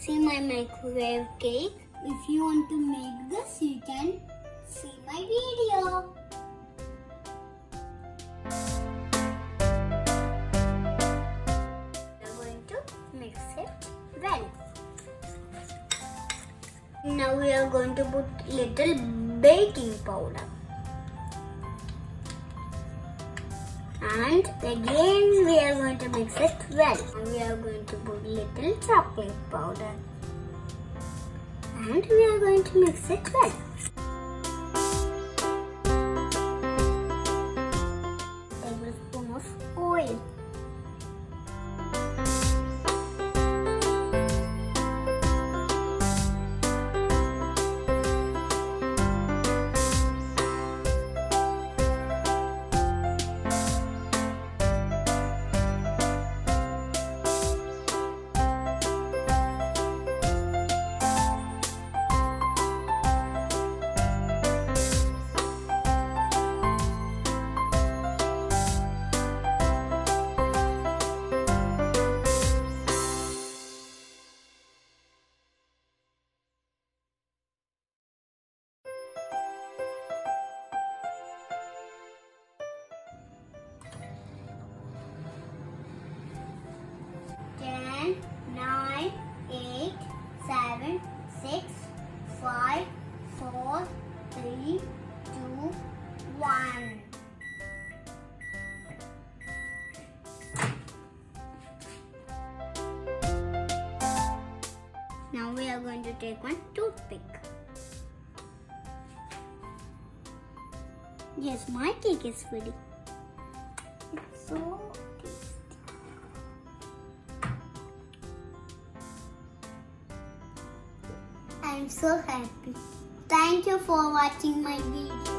see my microwave cake. If you want to make this, you can see my video. We are going to mix it well. Now we are going to put little baking powder. And again we are going to mix it well. Now we are going to put little chocolate powder. And we are going to mix it well. Tablespoon of oil. Ten, 9, 8, 7, 6, 5, 4, 3, 2, 1. Now we are going to take one toothpick. Yes, my cake is ready. It's so tasty. I'm so happy. Thank you for watching my video.